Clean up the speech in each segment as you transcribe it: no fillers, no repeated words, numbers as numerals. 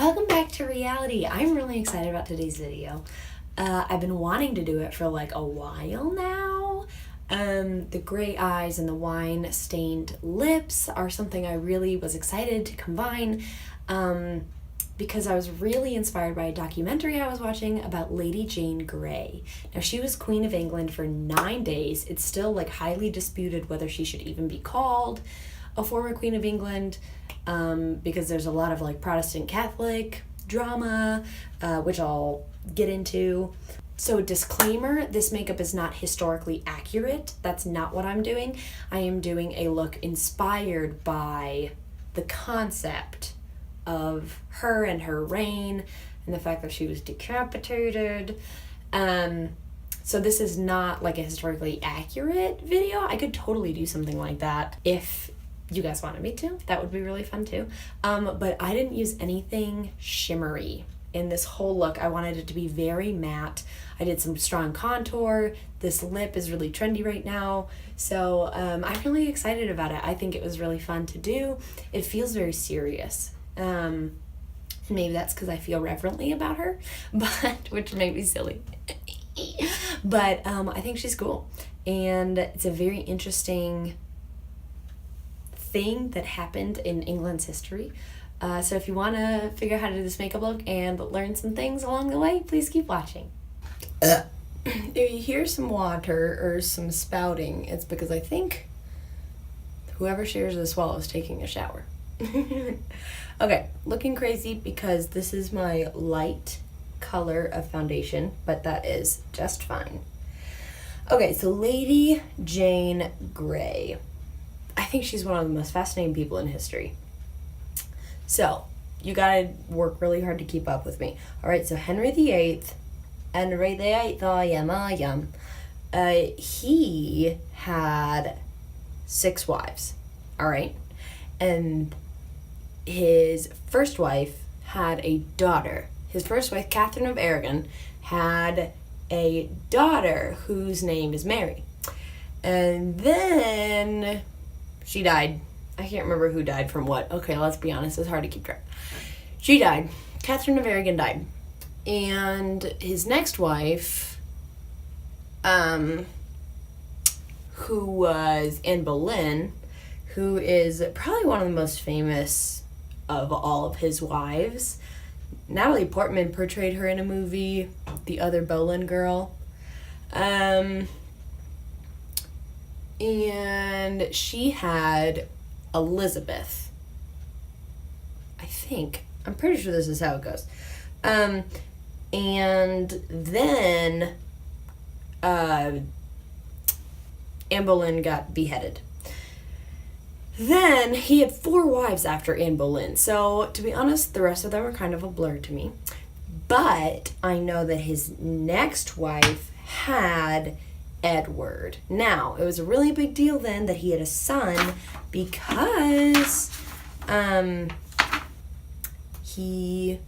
Welcome back to reality. I'm really excited about today's video. I've been wanting to do it for like a while now. The gray eyes and the wine stained lips are something I really was excited to combine because I was really inspired by a documentary I was watching about Lady Jane Grey. Now, she was Queen of England for 9 days. It's still like highly disputed whether she should even be called a former Queen of England, because there's a lot of like Protestant Catholic drama, which I'll get into. So disclaimer, this makeup is not historically accurate. That's not what I'm doing. I am doing a look inspired by the concept of her and her reign and the fact that she was decapitated. So this is not like a historically accurate video. I could totally do something like that if you guys wanted me to. That would be really fun too. But I didn't use anything shimmery in this whole look. I wanted it to be very matte. I did some strong contour. This lip is really trendy right now. So I'm really excited about it. I think it was really fun to do. It feels very serious. Maybe that's because I feel reverently about her, but which may be silly. But I think she's cool. And it's a very interesting thing that happened in England's history. So if you want to figure out how to do this makeup look and learn some things along the way, please keep watching. If you hear some water or some spouting, it's because I think whoever shares this wall is taking a shower. Okay, looking crazy because this is my light color of foundation, but that is just fine. Okay, so Lady Jane Grey. I think she's one of the most fascinating people in history. So, you gotta work really hard to keep up with me. Alright, so Henry VIII, he had 6 wives. Alright? And his first wife had a daughter. His first wife, Catherine of Aragon, had a daughter whose name is Mary. And then she died. I can't remember who died from what. Okay, let's be honest. It's hard to keep track. She died. Catherine of Aragon died. And his next wife, who was Anne Boleyn, who is probably one of the most famous of all of his wives. Natalie Portman portrayed her in a movie, The Other Boleyn Girl. And she had Elizabeth. I think. I'm pretty sure this is how it goes. And then Anne Boleyn got beheaded. Then he had 4 wives after Anne Boleyn. So to be honest, the rest of them are kind of a blur to me. But I know that his next wife had Edward. Now, it was a really big deal then that he had a son because he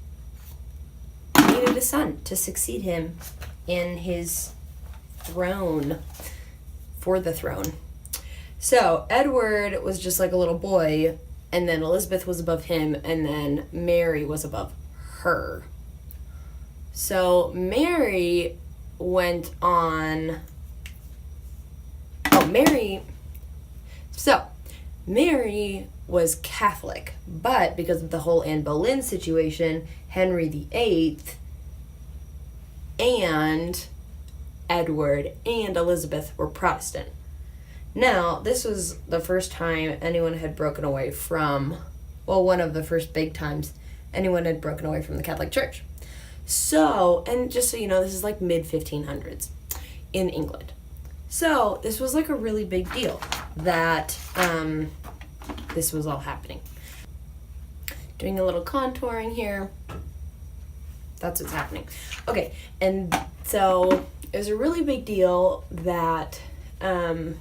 needed a son to succeed him in his throne, for the throne. So, Edward was just like a little boy, and then Elizabeth was above him, and then Mary was above her. So, Mary went on... Mary was Catholic, but because of the whole Anne Boleyn situation, Henry VIII and Edward and Elizabeth were Protestant. Now, this was the first time anyone had broken away from, well, one of the first big times anyone had broken away from the Catholic Church. So, and just so you know, this is like mid-1500s in England. So, this was like a really big deal that this was all happening. Doing a little contouring here. That's what's happening. Okay, and so it was a really big deal that that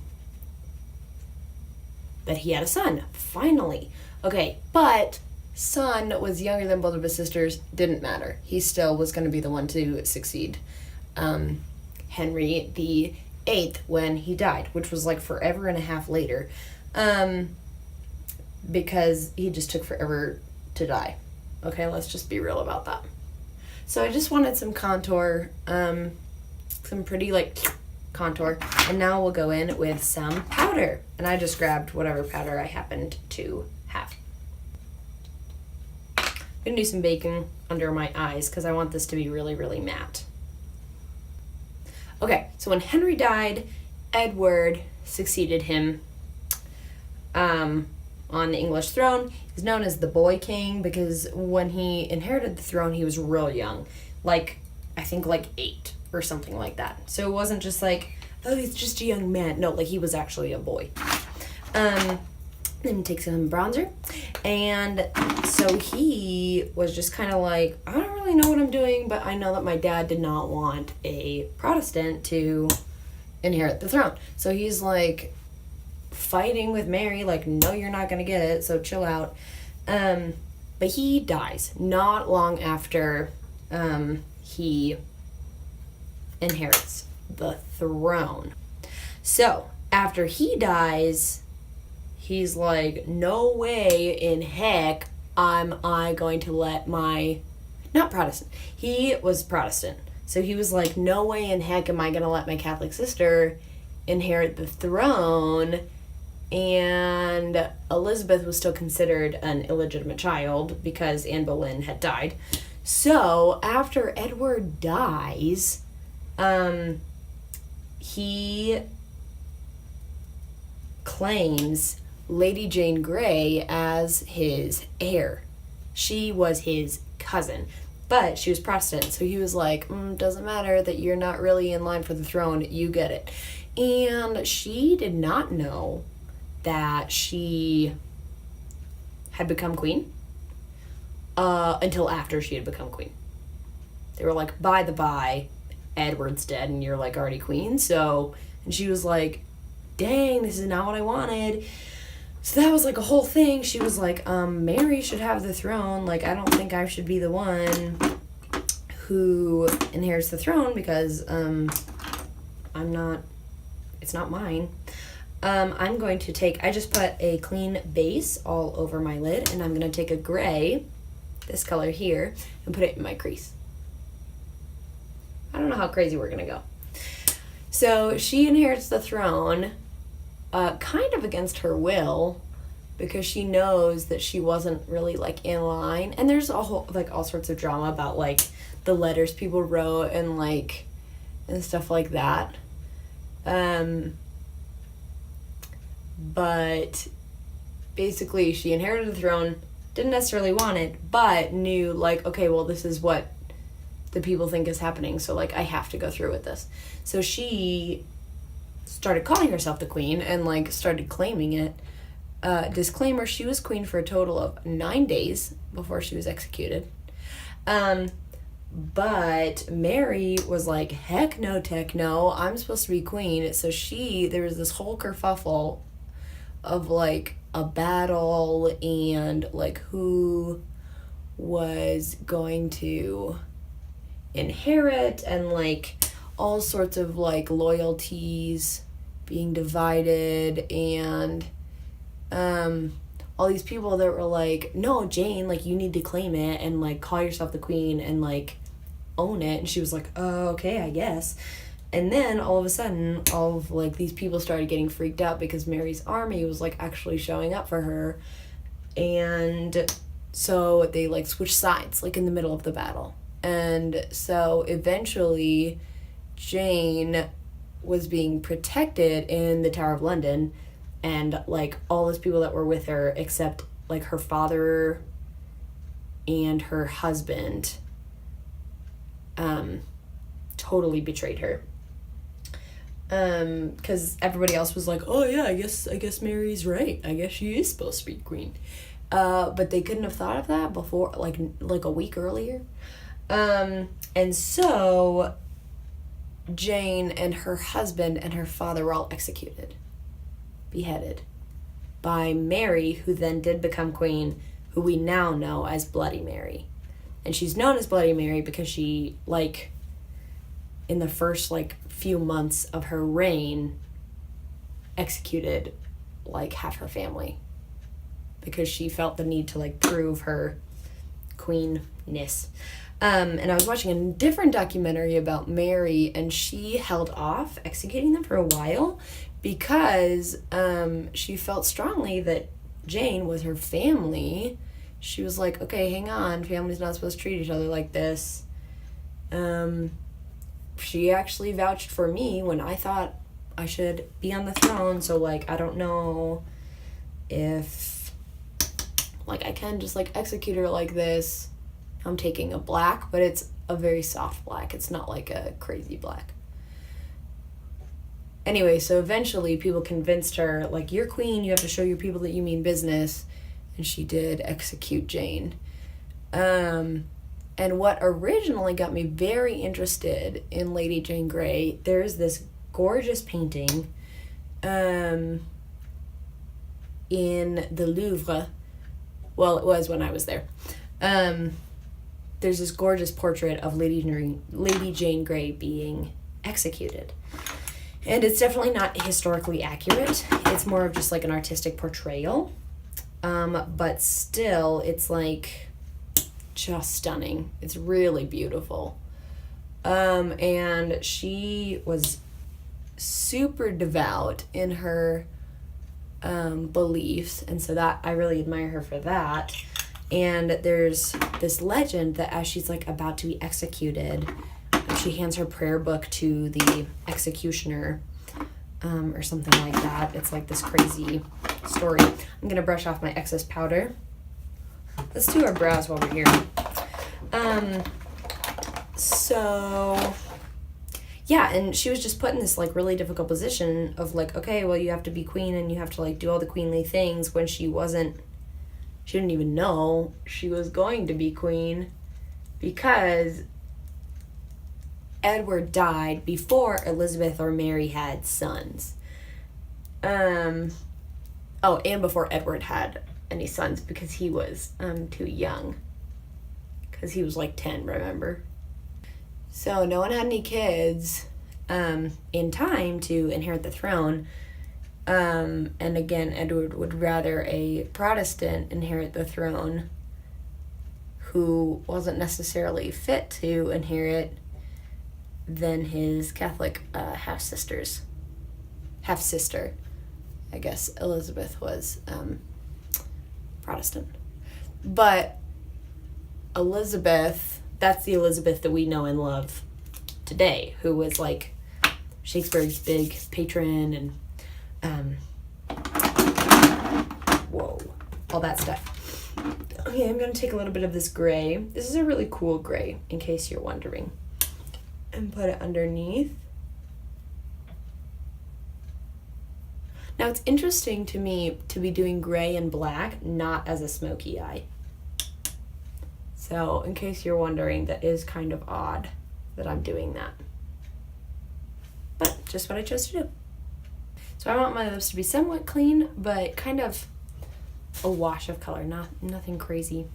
he had a son, finally. Okay, but son was younger than both of his sisters, didn't matter. He still was going to be the one to succeed Henry VIII when he died, which was like forever and a half later, because he just took forever to die. Okay, let's just be real about that. So I just wanted some contour, some pretty like contour, and now we'll go in with some powder. And I just grabbed whatever powder I happened to have. I'm gonna do some baking under my eyes because I want this to be really, really matte. Okay, so when Henry died, Edward succeeded him on the English throne. He's known as the Boy King because when he inherited the throne, he was real young. Like, I think like 8 or something like that. So it wasn't just like, oh, he's just a young man. No, like he was actually a boy. Then take some bronzer. And so he was just kind of like, I don't really know what I'm doing, but I know that my dad did not want a Protestant to inherit the throne. So he's like fighting with Mary, like, no, you're not going to get it, so chill out. But he dies not long after he inherits the throne. So after he dies, he's like, no way in heck am I going to let my, not Protestant, he was Protestant. So he was like, no way in heck am I going to let my Catholic sister inherit the throne. And Elizabeth was still considered an illegitimate child because Anne Boleyn had died. So after Edward dies, he claims Lady Jane Grey as his heir. She was his cousin, but she was Protestant, so he was like, doesn't matter that you're not really in line for the throne, you get it. And she did not know that she had become queen until after she had become queen. They were like, by the by, Edward's dead and you're like already queen. So, and she was like, dang, this is not what I wanted. So that was like a whole thing. She was like, Mary should have the throne. Like, I don't think I should be the one who inherits the throne because it's not mine. I'm going to take, I just put a clean base all over my lid, and I'm going to take a gray, this color here, and put it in my crease. I don't know how crazy we're going to go. So she inherits the throne kind of against her will because she knows that she wasn't really like in line. And there's a whole, like all sorts of drama about like the letters people wrote and like, and stuff like that. But basically she inherited the throne, didn't necessarily want it, but knew like, okay, well, this is what the people think is happening, so like I have to go through with this. So she started calling herself the queen and like started claiming it. Disclaimer, she was queen for a total of 9 days before she was executed. But Mary was like, heck no, tech no, I'm supposed to be queen. So there was this whole kerfuffle of like a battle and like who was going to inherit and like all sorts of like loyalties being divided and all these people that were like, no, Jane, like you need to claim it and like call yourself the queen and like own it. And she was like, oh, okay, I guess. And then all of a sudden, all of like these people started getting freaked out because Mary's army was like actually showing up for her. And so they like switched sides like in the middle of the battle. And so eventually Jane was being protected in the Tower of London, and like all those people that were with her except like her father and her husband totally betrayed her. Because everybody else was like, oh yeah, I guess Mary's right. I guess she is supposed to be queen. But they couldn't have thought of that before, like a week earlier. And so Jane and her husband and her father were all executed, beheaded, by Mary, who then did become queen, who we now know as Bloody Mary. And she's known as Bloody Mary because she, like, in the first, like, few months of her reign, executed, like, half her family. Because she felt the need to, like, prove her queenness. And I was watching a different documentary about Mary, and she held off executing them for a while because she felt strongly that Jane was her family. She was like, okay, hang on, family's not supposed to treat each other like this. She actually vouched for me when I thought I should be on the throne, so, like, I don't know if, like, I can just, like, execute her like this. I'm taking a black, but it's a very soft black. It's not, like, a crazy black. Anyway, so eventually people convinced her, like, you're queen, you have to show your people that you mean business, and she did execute Jane. And what originally got me very interested in Lady Jane Grey, there's this gorgeous painting in the Louvre. Well, it was when I was there. There's this gorgeous portrait of Lady Jane Grey being executed. And it's definitely not historically accurate. It's more of just like an artistic portrayal. But still, it's like just stunning. It's really beautiful. And she was super devout in her beliefs, and so that I really admire her for that. And there's this legend that as she's like about to be executed, she hands her prayer book to the executioner, or something like that. It's like this crazy story. I'm gonna brush off my excess powder. Let's do our brows while we're here. So yeah, and she was just put in this like really difficult position of like, okay, well, you have to be queen and you have to like do all the queenly things, when she didn't even know she was going to be queen, because Edward died before Elizabeth or Mary had sons. And before Edward had any sons, because he was too young, because he was like 10, remember? So no one had any kids in time to inherit the throne. And again, Edward would rather a Protestant inherit the throne who wasn't necessarily fit to inherit than his Catholic half-sister. I guess Elizabeth was Protestant. But Elizabeth, that's the Elizabeth that we know and love today, who was like Shakespeare's big patron and all that stuff. Okay, I'm going to take a little bit of this gray. This is a really cool gray, in case you're wondering. And put it underneath. Now, it's interesting to me to be doing gray and black, not as a smoky eye. So, in case you're wondering, that is kind of odd that I'm doing that. But, just what I chose to do. So I want my lips to be somewhat clean, but kind of a wash of color, nothing crazy.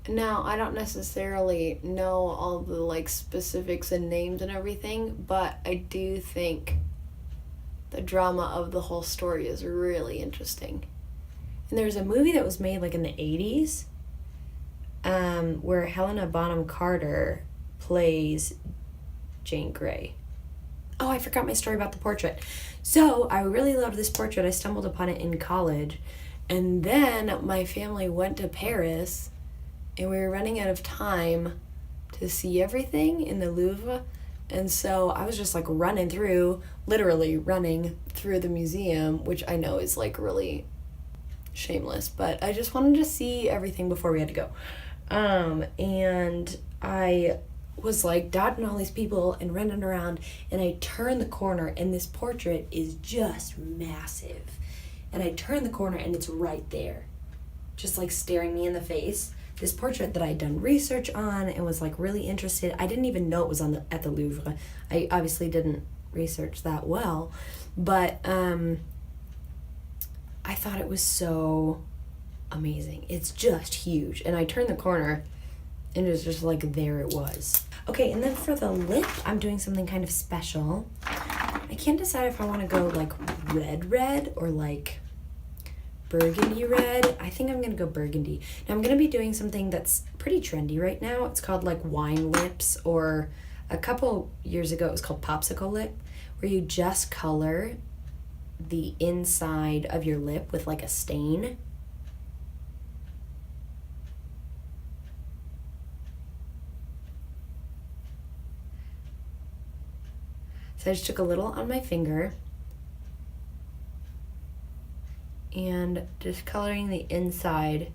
Now, I don't necessarily know all the like specifics and names and everything, but I do think the drama of the whole story is really interesting. And there's a movie that was made like in the 80s, where Helena Bonham Carter plays Jane Grey. Oh, I forgot my story about the portrait. So I really loved this portrait. I stumbled upon it in college. And then my family went to Paris, and we were running out of time to see everything in the Louvre. And so I was just like literally running through the museum, which I know is like really shameless, but I just wanted to see everything before we had to go. And I was like dodging all these people and running around, and I turned the corner, and this portrait is just massive. And I turned the corner, and it's right there, just like staring me in the face. This portrait that I'd done research on and was like really interested. I didn't even know it was at the Louvre. I obviously didn't research that well, but I thought it was so amazing. It's just huge. And I turned the corner, and it was just like, there it was. Okay, and then for the lip, I'm doing something kind of special. I can't decide if I want to go like red or like burgundy red. I think I'm going to go burgundy. Now I'm going to be doing something that's pretty trendy right now. It's called like wine lips, or a couple years ago it was called popsicle lip, where you just color the inside of your lip with like a stain. So I just took a little on my finger and just coloring the inside.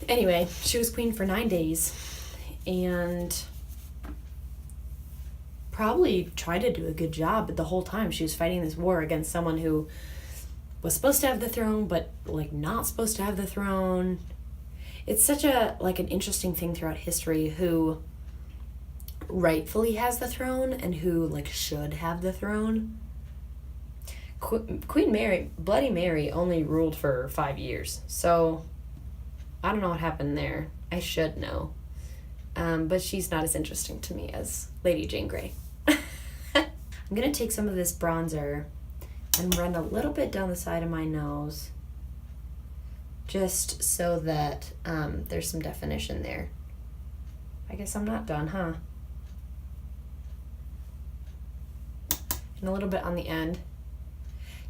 Anyway, she was queen for 9 days and probably tried to do a good job, but the whole time she was fighting this war against someone who was supposed to have the throne but like not supposed to have the throne. It's such a like an interesting thing throughout history who rightfully has the throne and who like should have the throne. Queen Mary, Bloody Mary, only ruled for 5 years, so I don't know what happened there. I should know, but she's not as interesting to me as Lady Jane Grey. I'm gonna take some of this bronzer and run a little bit down the side of my nose, just so that there's some definition there. I guess I'm not done, huh? And a little bit on the end.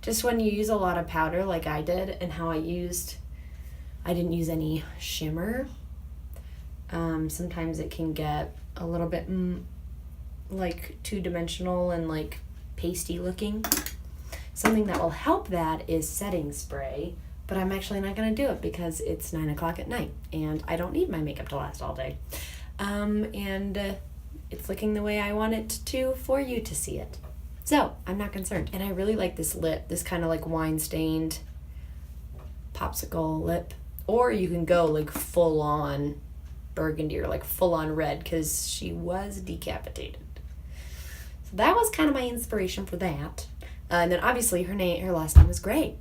Just when you use a lot of powder like I did, and how I didn't use any shimmer. Sometimes it can get a little bit like two-dimensional and like pasty looking. Something that will help that is setting spray, but I'm actually not going to do it because it's 9 o'clock at night and I don't need my makeup to last all day. It's looking the way I want it to for you to see it. So I'm not concerned. And I really like this lip, this kind of like wine-stained popsicle lip. Or you can go like full-on burgundy or like full-on red, because she was decapitated. So that was kind of my inspiration for that. And then obviously her last name was Grey.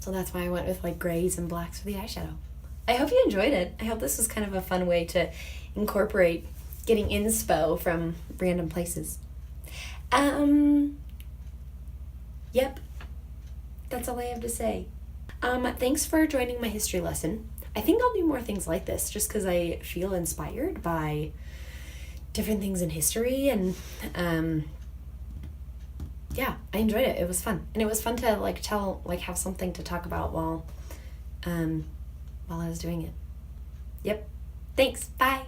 So that's why I went with like grays and blacks for the eyeshadow. I hope you enjoyed it. I hope this was kind of a fun way to incorporate getting inspo from random places. Yep. That's all I have to say. Thanks for joining my history lesson. I think I'll do more things like this just because I feel inspired by different things in history, and yeah, I enjoyed it. It was fun. And it was fun to like have something to talk about while I was doing it. Yep. Thanks. Bye.